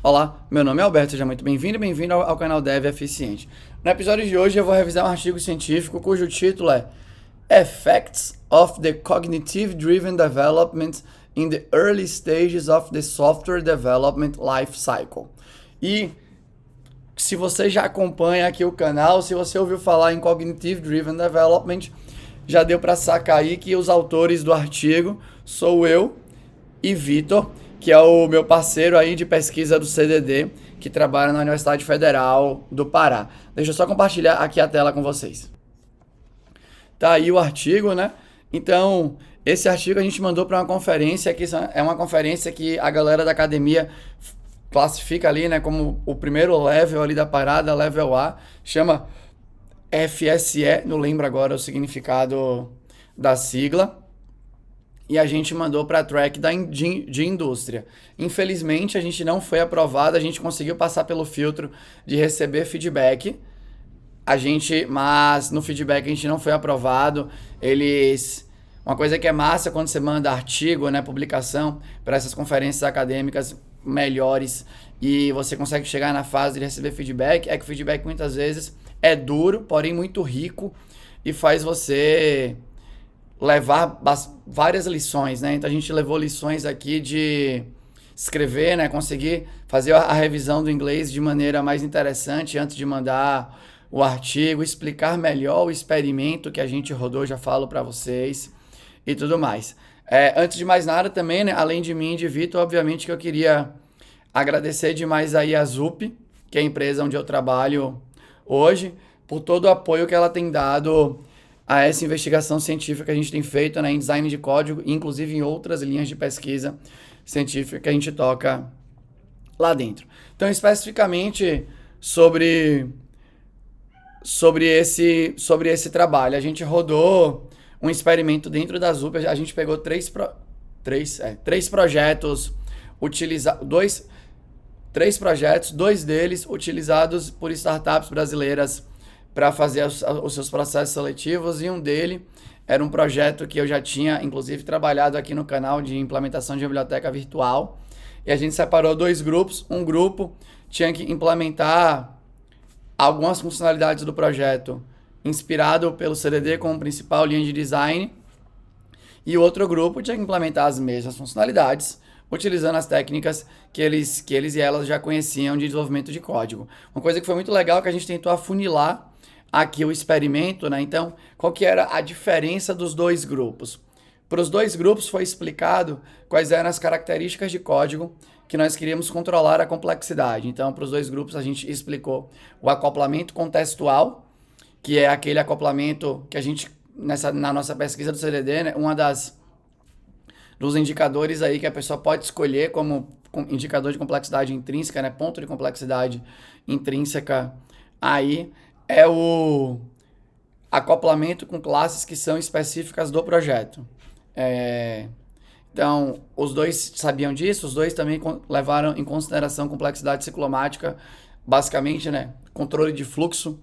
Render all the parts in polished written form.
Olá, meu nome é Alberto, seja muito bem-vindo e bem-vindo ao canal Dev Eficiente. No episódio de hoje eu vou revisar um artigo científico cujo título é Effects of the Cognitive Driven Development in the Early Stages of the Software Development Life Cycle. E se você já acompanha aqui o canal, se você ouviu falar em Cognitive Driven Development, já deu para sacar aí que os autores do artigo sou eu e Vitor, que é o meu parceiro aí de pesquisa do CDD, que trabalha na Universidade Federal do Pará. Deixa eu só compartilhar aqui a tela com vocês. Tá aí o artigo, né? Então, esse artigo a gente mandou para uma conferência, que é uma conferência que a galera da academia classifica ali, né, como o primeiro level ali da parada, level A, chama FSE, não lembro agora o significado da sigla. E a gente mandou para a track de indústria. Infelizmente, a gente não foi aprovado, a gente conseguiu passar pelo filtro de receber feedback. Mas no feedback a gente não foi aprovado. Uma coisa que é massa quando você manda artigo, né, publicação para essas conferências acadêmicas melhores e você consegue chegar na fase de receber feedback, é que o feedback muitas vezes é duro, porém muito rico e faz você levar várias lições, né? Então a gente levou lições aqui de escrever, né? Conseguir fazer a revisão do inglês de maneira mais interessante antes de mandar o artigo, explicar melhor o experimento que a gente rodou, já falo para vocês e tudo mais. Antes de mais nada também, né? Além de mim e de Vitor, obviamente que eu queria agradecer demais aí a ZUP, que é a empresa onde eu trabalho hoje, por todo o apoio que ela tem dado a essa investigação científica que a gente tem feito, né, em design de código, inclusive em outras linhas de pesquisa científica que a gente toca lá dentro. Então, especificamente sobre esse trabalho, a gente rodou um experimento dentro da ZUP, a gente pegou três projetos, dois deles utilizados por startups brasileiras para fazer os seus processos seletivos, e um dele era um projeto que eu já tinha, inclusive, trabalhado aqui no canal de implementação de biblioteca virtual, e a gente separou dois grupos. Um grupo tinha que implementar algumas funcionalidades do projeto inspirado pelo CDD como principal linha de design, e o outro grupo tinha que implementar as mesmas funcionalidades utilizando as técnicas que eles e elas já conheciam de desenvolvimento de código. Uma coisa que foi muito legal é que a gente tentou afunilar aqui o experimento, né? Então, qual que era a diferença dos dois grupos? Para os dois grupos foi explicado quais eram as características de código que nós queríamos controlar a complexidade. Então, para os dois grupos a gente explicou o acoplamento contextual, que é aquele acoplamento que a gente, na nossa pesquisa do CDD, né, dos indicadores aí que a pessoa pode escolher como indicador de complexidade intrínseca, né, ponto de complexidade intrínseca aí, é o acoplamento com classes que são específicas do projeto. Então, os dois sabiam disso, os dois também levaram em consideração complexidade ciclomática, basicamente, né? Controle de fluxo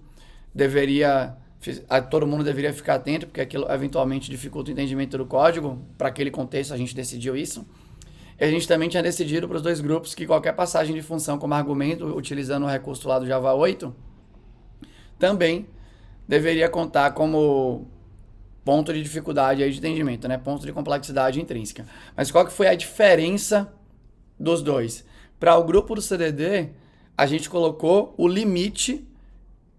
todo mundo deveria ficar atento, porque aquilo eventualmente dificulta o entendimento do código. Para aquele contexto, a gente decidiu isso. E a gente também tinha decidido para os dois grupos que qualquer passagem de função como argumento, utilizando o recurso lá do Java 8, também deveria contar como ponto de dificuldade aí de entendimento, né? Ponto de complexidade intrínseca. Mas qual que foi a diferença dos dois? Para o grupo do CDD, a gente colocou o limite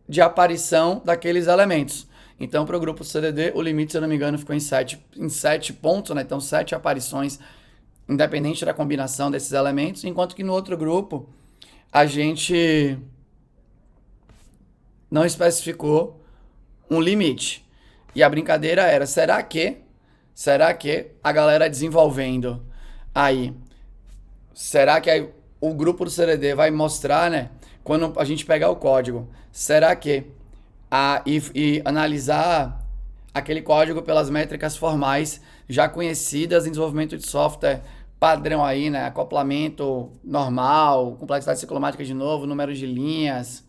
de aparição daqueles elementos. Então, para o grupo do CDD, o limite, se eu não me engano, ficou em 7 pontos, né? Então, 7 aparições, independente da combinação desses elementos, enquanto que no outro grupo, a gente não especificou um limite. E a brincadeira era, será que a galera desenvolvendo aí, será que o grupo do CDD vai mostrar, né, quando a gente pegar o código, será que e analisar aquele código pelas métricas formais já conhecidas em desenvolvimento de software padrão aí, né, acoplamento normal, complexidade ciclomática de novo, número de linhas,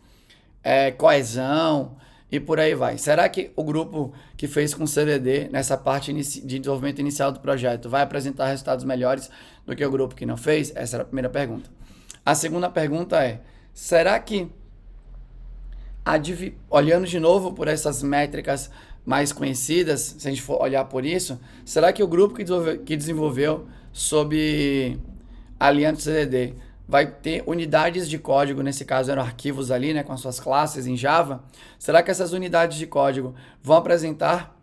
coesão e por aí vai. Será que o grupo que fez com CDD nessa parte de desenvolvimento inicial do projeto vai apresentar resultados melhores do que o grupo que não fez? Essa era a primeira pergunta. A segunda pergunta é, será que, olhando de novo por essas métricas mais conhecidas, se a gente for olhar por isso, será que o grupo que desenvolveu sob a aliança CDD vai ter unidades de código, nesse caso eram arquivos ali, né, com as suas classes em Java, será que essas unidades de código vão apresentar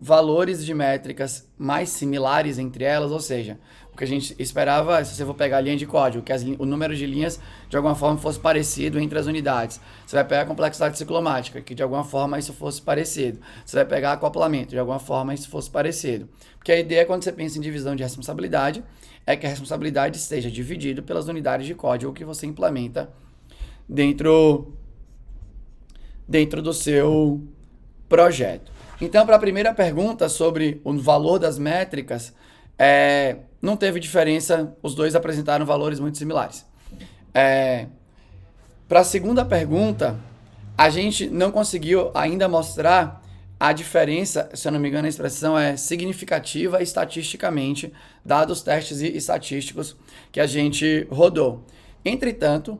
valores de métricas mais similares entre elas? Ou seja, o que a gente esperava, se você for pegar a linha de código, que o número de linhas de alguma forma fosse parecido entre as unidades. Você vai pegar a complexidade ciclomática, que de alguma forma isso fosse parecido. Você vai pegar acoplamento, de alguma forma isso fosse parecido. Porque a ideia, quando você pensa em divisão de responsabilidade, é que a responsabilidade esteja dividida pelas unidades de código que você implementa dentro do seu projeto. Então, para a primeira pergunta sobre o valor das métricas, não teve diferença, os dois apresentaram valores muito similares. Para a segunda pergunta, a gente não conseguiu ainda mostrar a diferença, se eu não me engano a expressão é significativa estatisticamente, dados testes e estatísticos que a gente rodou. Entretanto,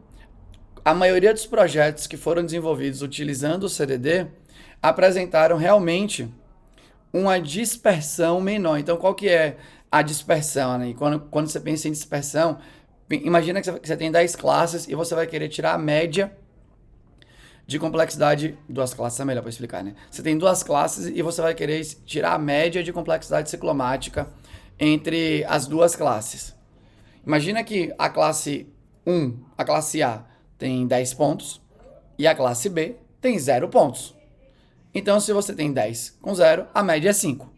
a maioria dos projetos que foram desenvolvidos utilizando o CDD apresentaram realmente uma dispersão menor. Então, qual que é a dispersão, né? E quando você pensa em dispersão, imagina que você tem 10 classes e você vai querer tirar a média de complexidade. 2 classes é melhor para explicar, né? Você tem 2 classes e você vai querer tirar a média de complexidade ciclomática entre as 2 classes. Imagina que a classe 1, a classe A, tem 10 pontos e a classe B tem 0 pontos. Então, se você tem 10 com 0, a média é 5.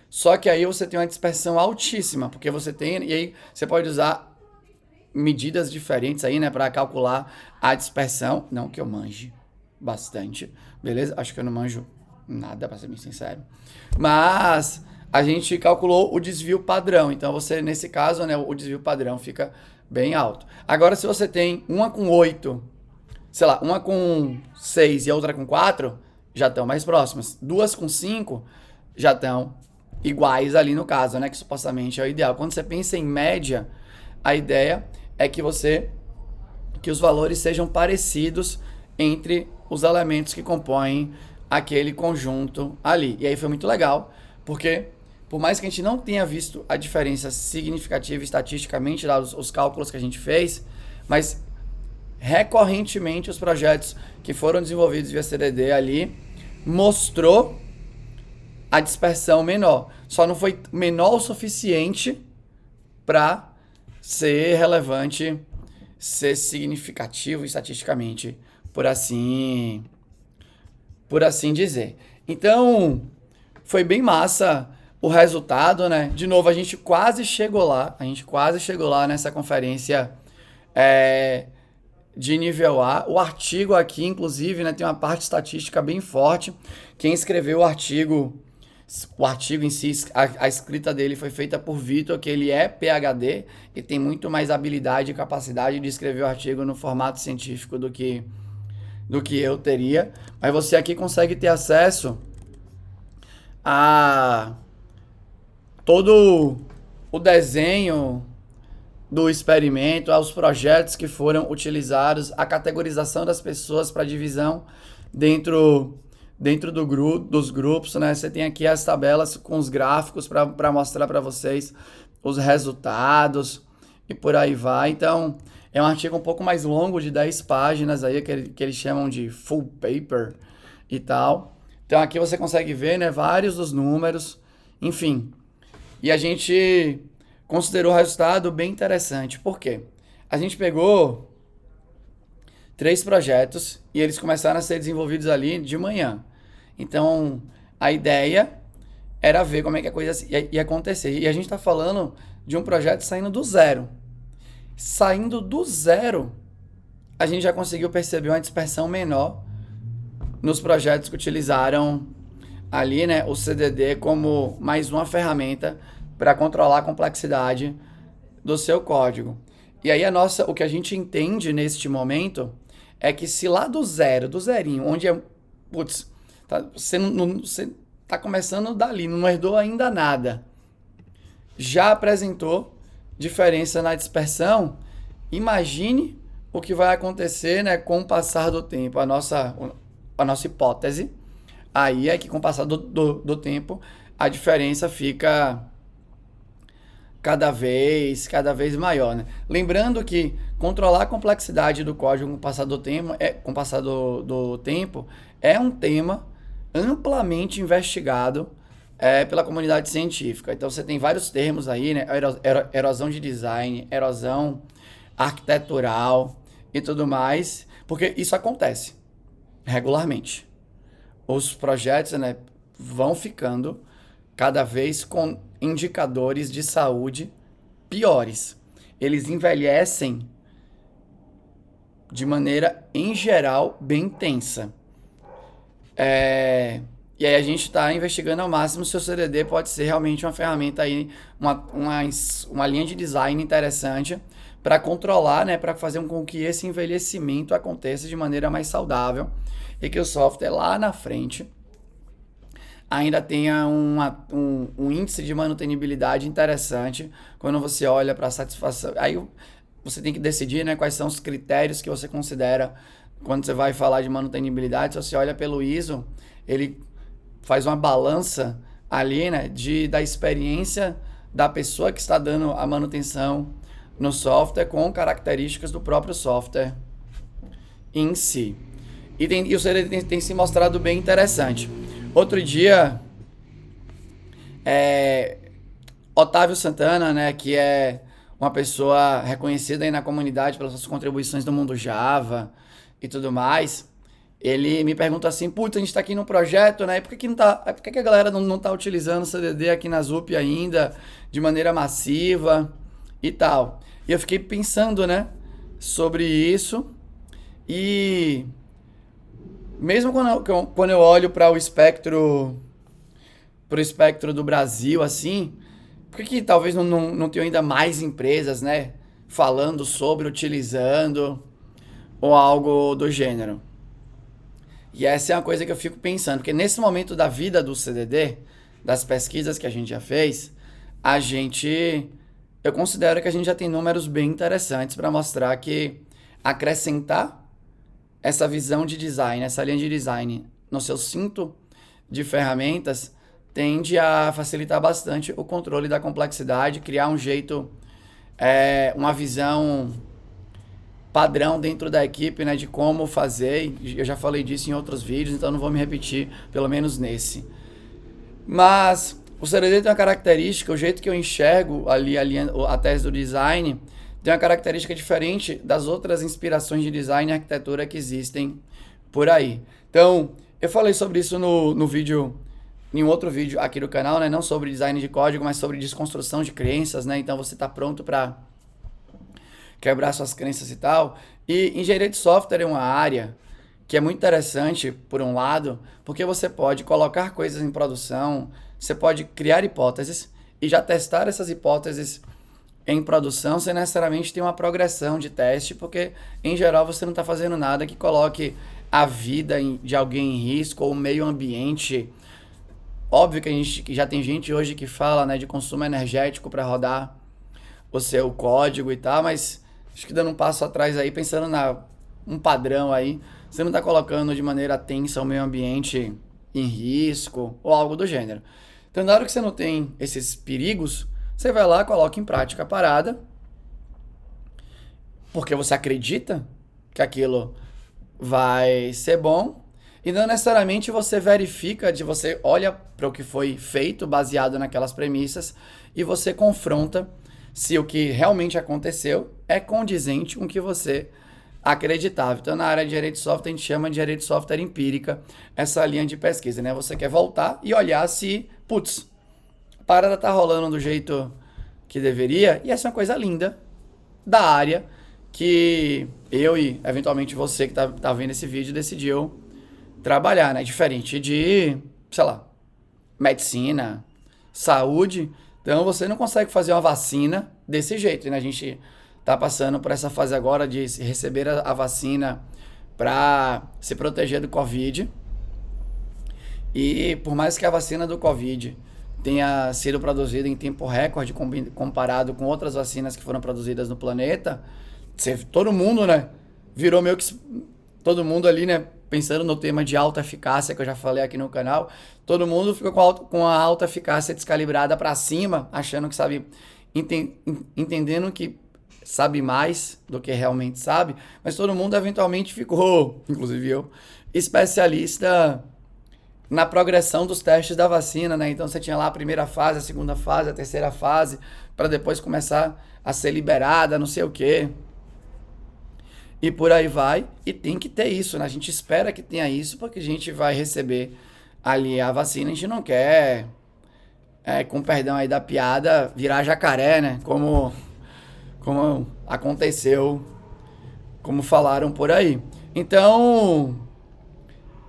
Só que aí você tem uma dispersão altíssima, porque você tem, e aí você pode usar medidas diferentes aí, né, para calcular a dispersão. Não que eu manje bastante, beleza? Acho que eu não manjo nada, para ser bem sincero. Mas a gente calculou o desvio padrão. Então, você, nesse caso, né, o desvio padrão fica bem alto. Agora, se você tem uma com 8, sei lá, uma com 6 e a outra com 4, já estão mais próximas. 2 com 5 já estão iguais ali no caso, né? Que supostamente é o ideal. Quando você pensa em média, a ideia é que os valores sejam parecidos entre os elementos que compõem aquele conjunto ali. E aí foi muito legal, porque por mais que a gente não tenha visto a diferença significativa estatisticamente, dados os cálculos que a gente fez, mas recorrentemente os projetos que foram desenvolvidos via CDD ali mostrou a dispersão menor. Só não foi menor o suficiente para ser relevante, ser significativo estatisticamente, por assim dizer. Então, foi bem massa o resultado, né? De novo, a gente quase chegou lá nessa conferência de nível A. O artigo aqui, inclusive, né, tem uma parte estatística bem forte. Quem escreveu o artigo em si, a escrita dele foi feita por Vitor, que ele é PhD e tem muito mais habilidade e capacidade de escrever o artigo no formato científico do que eu teria. Mas você aqui consegue ter acesso a todo o desenho do experimento, aos projetos que foram utilizados, a categorização das pessoas para divisão dentro dos grupos, né? Você tem aqui as tabelas com os gráficos para mostrar para vocês os resultados e por aí vai. Então, é um artigo um pouco mais longo, de 10 páginas, aí, que eles chamam de full paper e tal. Então, aqui você consegue ver, né, vários dos números, enfim. E a gente considerou o resultado bem interessante. Por quê? A gente pegou 3 projetos e eles começaram a ser desenvolvidos ali de manhã. Então, a ideia era ver como é que a coisa ia acontecer. E a gente está falando de um projeto saindo do zero. Saindo do zero, a gente já conseguiu perceber uma dispersão menor nos projetos que utilizaram ali, né, o CDD como mais uma ferramenta para controlar a complexidade do seu código. E aí o que a gente entende neste momento é que se lá do zerinho, onde você tá começando dali, não herdou ainda nada, já apresentou diferença na dispersão, Imagine o que vai acontecer, né, com o passar do tempo. A nossa hipótese aí é que com o passar do tempo a diferença fica cada vez maior, né? Lembrando que controlar a complexidade do código com o passar do tempo é um tema amplamente investigado pela comunidade científica. Então você tem vários termos aí, né? Erosão de design, erosão arquitetural e tudo mais, porque isso acontece regularmente. Os projetos, né, vão ficando cada vez com indicadores de saúde piores. Eles envelhecem de maneira, em geral, bem tensa. E aí a gente está investigando ao máximo se o CDD pode ser realmente uma ferramenta aí, uma linha de design interessante para controlar, né, para fazer com que esse envelhecimento aconteça de maneira mais saudável e que o software lá na frente ainda tenha um índice de manutenibilidade interessante quando você olha para a satisfação. Aí você tem que decidir, né, quais são os critérios que você considera quando você vai falar de manutenibilidade. Se você olha pelo ISO, ele faz uma balança ali, né, da experiência da pessoa que está dando a manutenção no software com características do próprio software em si. E o CDD tem se mostrado bem interessante. Outro dia, Otávio Santana, né, que é uma pessoa reconhecida aí na comunidade pelas suas contribuições no mundo Java e tudo mais, ele me pergunta assim, putz, a gente tá aqui no projeto, né, por que a galera não tá utilizando o CDD aqui na ZUP ainda de maneira massiva e tal? E eu fiquei pensando, né, sobre isso, e mesmo quando eu olho para o espectro do Brasil, assim, por que talvez não tenham ainda mais empresas, né, falando sobre, utilizando, ou algo do gênero? E essa é uma coisa que eu fico pensando, porque nesse momento da vida do CDD, das pesquisas que a gente já fez, eu considero que a gente já tem números bem interessantes para mostrar que acrescentar essa visão de design, essa linha de design no seu cinto de ferramentas tende a facilitar bastante o controle da complexidade, criar um jeito, uma visão padrão dentro da equipe, né, de como fazer. Eu já falei disso em outros vídeos, então não vou me repetir, pelo menos nesse. Mas o CDD tem uma característica, o jeito que eu enxergo ali a tese do design tem uma característica diferente das outras inspirações de design e arquitetura que existem por aí. Então, eu falei sobre isso no vídeo, em um outro vídeo aqui do canal, né? Não sobre design de código, mas sobre desconstrução de crenças, né? Então, você está pronto para quebrar suas crenças e tal. E engenharia de software é uma área que é muito interessante, por um lado, porque você pode colocar coisas em produção, você pode criar hipóteses e já testar essas hipóteses em produção sem necessariamente ter uma progressão de teste, porque em geral você não está fazendo nada que coloque a vida de alguém em risco ou o meio ambiente. Óbvio que já tem gente hoje que fala, né, de consumo energético para rodar o seu código e tal, mas acho que dando um passo atrás aí, pensando um padrão aí, você não está colocando de maneira tensa o meio ambiente em risco ou algo do gênero. Então, na hora que você não tem esses perigos, você vai lá, coloca em prática a parada, porque você acredita que aquilo vai ser bom, e não necessariamente você verifica, você olha para o que foi feito baseado naquelas premissas e você confronta se o que realmente aconteceu é condizente com o que você acreditava. Então, na área de engenharia de software, a gente chama de engenharia de software empírica, essa linha de pesquisa, né? Você quer voltar e olhar se, putz, a parada tá rolando do jeito que deveria, e essa é uma coisa linda da área que eu e, eventualmente, você que tá vendo esse vídeo decidiu trabalhar, né? Diferente de, sei lá, medicina, saúde. Então, você não consegue fazer uma vacina desse jeito, né? A gente tá passando por essa fase agora de receber a vacina para se proteger do Covid. E por mais que a vacina do Covid tenha sido produzida em tempo recorde comparado com outras vacinas que foram produzidas no planeta, todo mundo, né, virou meio que todo mundo ali, né, pensando no tema de alta eficácia que eu já falei aqui no canal, todo mundo ficou com a alta eficácia descalibrada para cima, achando que sabe, entendendo que sabe mais do que realmente sabe, mas todo mundo eventualmente ficou, inclusive eu, especialista na progressão dos testes da vacina, né? Então você tinha lá a primeira fase, a segunda fase, a terceira fase, para depois começar a ser liberada, não sei o quê. E por aí vai, e tem que ter isso, né? A gente espera que tenha isso, porque a gente vai receber ali a vacina, a gente não quer, com perdão aí da piada, virar jacaré, né? Como aconteceu, como falaram por aí. Então,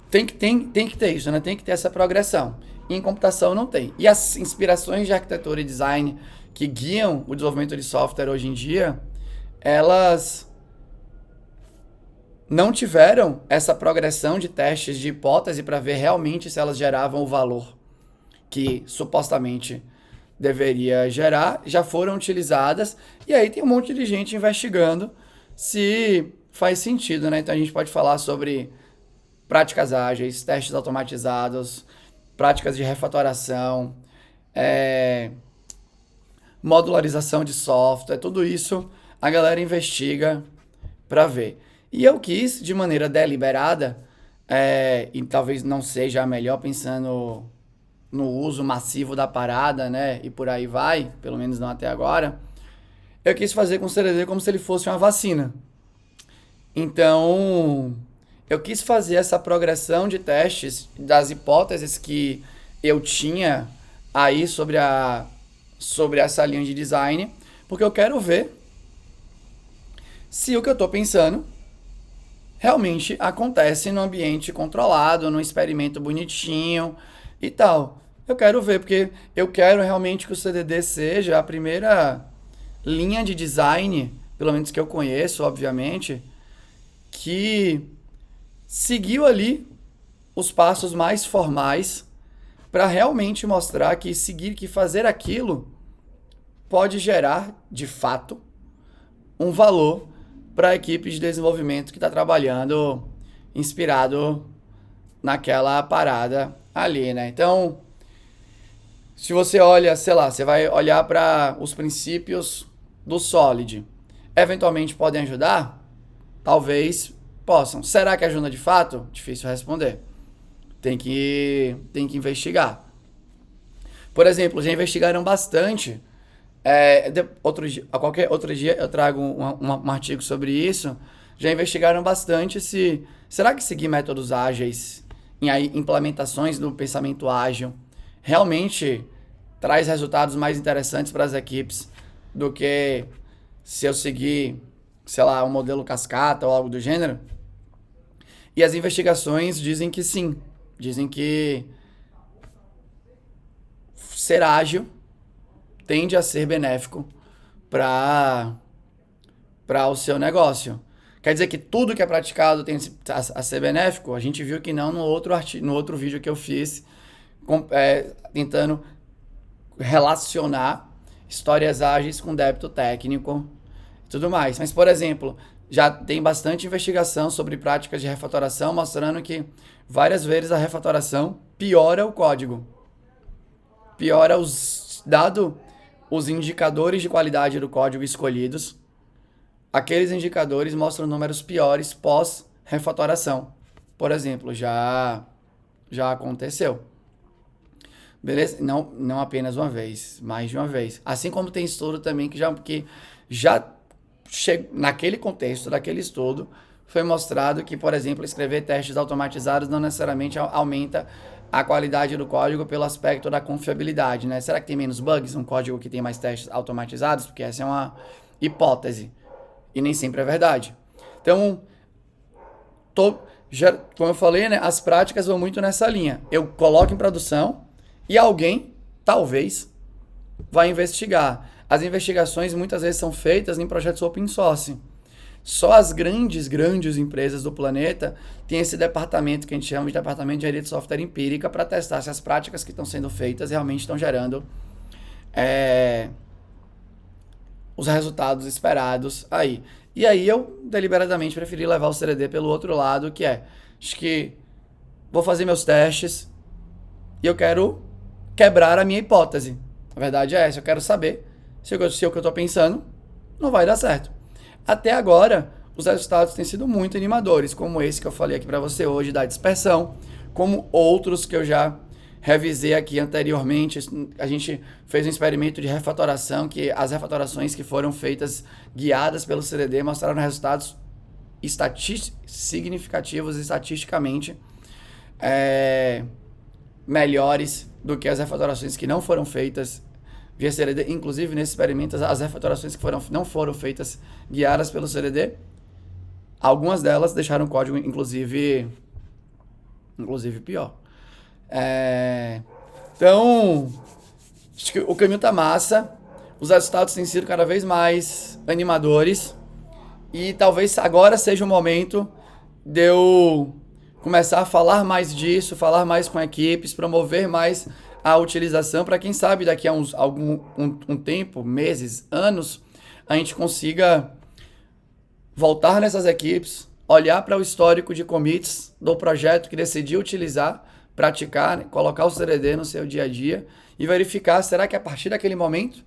tem que ter isso, né? Tem que ter essa progressão. E em computação não tem. E as inspirações de arquitetura e design que guiam o desenvolvimento de software hoje em dia, elas não tiveram essa progressão de testes de hipótese para ver realmente se elas geravam o valor que supostamente deveria gerar, já foram utilizadas, e aí tem um monte de gente investigando se faz sentido, né? Então a gente pode falar sobre práticas ágeis, testes automatizados, práticas de refatoração, modularização de software, tudo isso a galera investiga para ver. E eu quis, de maneira deliberada, e talvez não seja a melhor pensando no uso massivo da parada, né? E por aí vai, pelo menos não até agora. Eu quis fazer com o CDD como se ele fosse uma vacina. Então, eu quis fazer essa progressão de testes das hipóteses que eu tinha aí sobre essa linha de design, porque eu quero ver se o que eu estou pensando realmente acontece no ambiente controlado, num experimento bonitinho e tal. Eu quero ver, porque eu quero realmente que o CDD seja a primeira linha de design, pelo menos que eu conheço, obviamente, que seguiu ali os passos mais formais para realmente mostrar que fazer aquilo pode gerar, de fato, um valor para a equipe de desenvolvimento que está trabalhando inspirado naquela parada ali, né? Então, se você olha, sei lá, você vai olhar para os princípios do Solid, eventualmente podem ajudar? Talvez possam. Será que ajuda de fato? Difícil responder. Tem que investigar. Por exemplo, já investigaram bastante. Qualquer outro dia eu trago um artigo sobre isso. Já investigaram bastante se... Será que seguir métodos ágeis em implementações do pensamento ágil realmente traz resultados mais interessantes para as equipes do que se eu seguir, sei lá, um modelo cascata ou algo do gênero? E as investigações dizem que sim. Dizem que ser ágil tende a ser benéfico para o seu negócio. Quer dizer que tudo que é praticado tem a ser benéfico? A gente viu que não no outro vídeo que eu fiz, tentando relacionar histórias ágeis com débito técnico e tudo mais. Mas, por exemplo, já tem bastante investigação sobre práticas de refatoração, mostrando que várias vezes a refatoração piora o código. Piora dado os indicadores de qualidade do código escolhidos, aqueles indicadores mostram números piores pós-refatoração. Por exemplo, já aconteceu. Beleza? Não apenas uma vez, mais de uma vez. Assim como tem estudo também que já naquele contexto daquele estudo, foi mostrado que, por exemplo, escrever testes automatizados não necessariamente aumenta a qualidade do código pelo aspecto da confiabilidade, né? Será que tem menos bugs um código que tem mais testes automatizados? Porque essa é uma hipótese e nem sempre é verdade. Então, como eu falei, né, as práticas vão muito nessa linha. Eu coloco em produção e alguém, talvez, vai investigar. As investigações muitas vezes são feitas em projetos open source. Só as grandes empresas do planeta têm esse departamento que a gente chama de departamento de engenharia de software empírica para testar se as práticas que estão sendo feitas realmente estão gerando os resultados esperados aí. E aí eu deliberadamente preferi levar o CDD pelo outro lado, que é, acho que vou fazer meus testes e eu quero quebrar a minha hipótese. A verdade é essa, eu quero saber se o que eu estou pensando não vai dar certo. Até agora, os resultados têm sido muito animadores, como esse que eu falei aqui para você hoje da dispersão, como outros que eu já revisei aqui anteriormente. A gente fez um experimento de refatoração, que as refatorações que foram feitas guiadas pelo CDD mostraram resultados significativos estatisticamente melhores do que as refatorações que não foram feitas via CDD. Inclusive, nesse experimento, as refatorações que não foram feitas guiadas pelo CDD, algumas delas deixaram o código, inclusive pior. Então, acho que o caminho tá massa, os resultados têm sido cada vez mais animadores e talvez agora seja o momento de eu começar a falar mais disso, falar mais com equipes, promover mais a utilização para quem sabe daqui a um tempo, meses, anos, a gente consiga voltar nessas equipes, olhar para o histórico de commits do projeto que decidiu utilizar, praticar, colocar o CDD no seu dia a dia e verificar, será que a partir daquele momento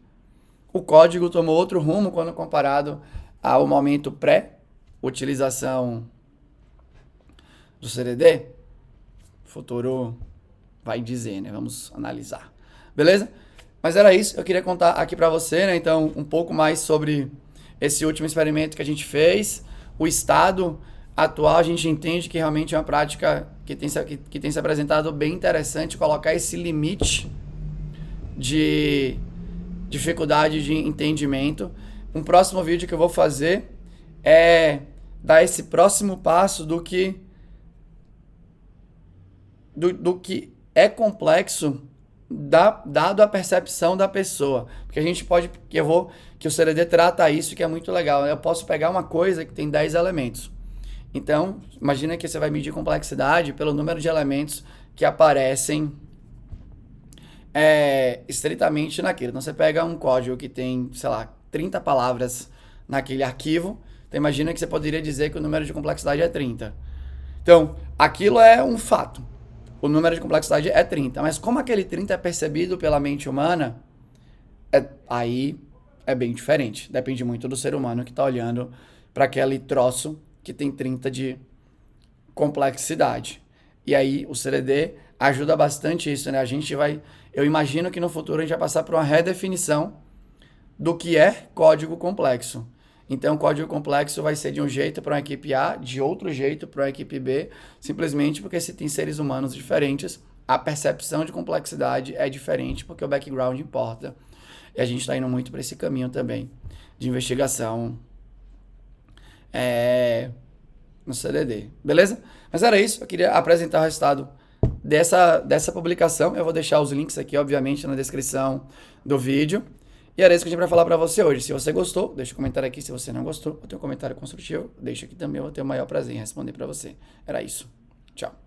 o código tomou outro rumo quando comparado ao momento pré-utilização do CDD? O futuro vai dizer, né? Vamos analisar. Beleza? Mas era isso, eu queria contar aqui para você, né? Então, um pouco mais sobre esse último experimento que a gente fez, o estado atual. A gente entende que realmente é uma prática que tem se apresentado bem interessante, colocar esse limite de dificuldade de entendimento. Um próximo vídeo que eu vou fazer é dar esse próximo passo do que é complexo dado a percepção da pessoa. Porque a gente pode, que o CDD trata isso, que é muito legal. Eu posso pegar uma coisa que tem 10 elementos. Então, imagina que você vai medir complexidade pelo número de elementos que aparecem estritamente naquilo. Então, você pega um código que tem, sei lá, 30 palavras naquele arquivo. Então, imagina que você poderia dizer que o número de complexidade é 30. Então, aquilo é um fato. O número de complexidade é 30. Mas como aquele 30 é percebido pela mente humana, aí é bem diferente. Depende muito do ser humano que está olhando para aquele troço que tem 30 de complexidade. E aí o CDD ajuda bastante isso, né? Eu imagino que no futuro a gente vai passar por uma redefinição do que é código complexo. Então, o código complexo vai ser de um jeito para uma equipe A, de outro jeito para uma equipe B, simplesmente porque se tem seres humanos diferentes, a percepção de complexidade é diferente, porque o background importa. E a gente está indo muito para esse caminho também de investigação no CDD, beleza? Mas era isso, eu queria apresentar o resultado dessa publicação. Eu vou deixar os links aqui, obviamente, na descrição do vídeo. E era isso que a gente vai falar pra você hoje. Se você gostou, deixa um comentário aqui. Se você não gostou, eu tenho um comentário construtivo, deixa aqui também, eu vou ter o maior prazer em responder pra você. Era isso. Tchau.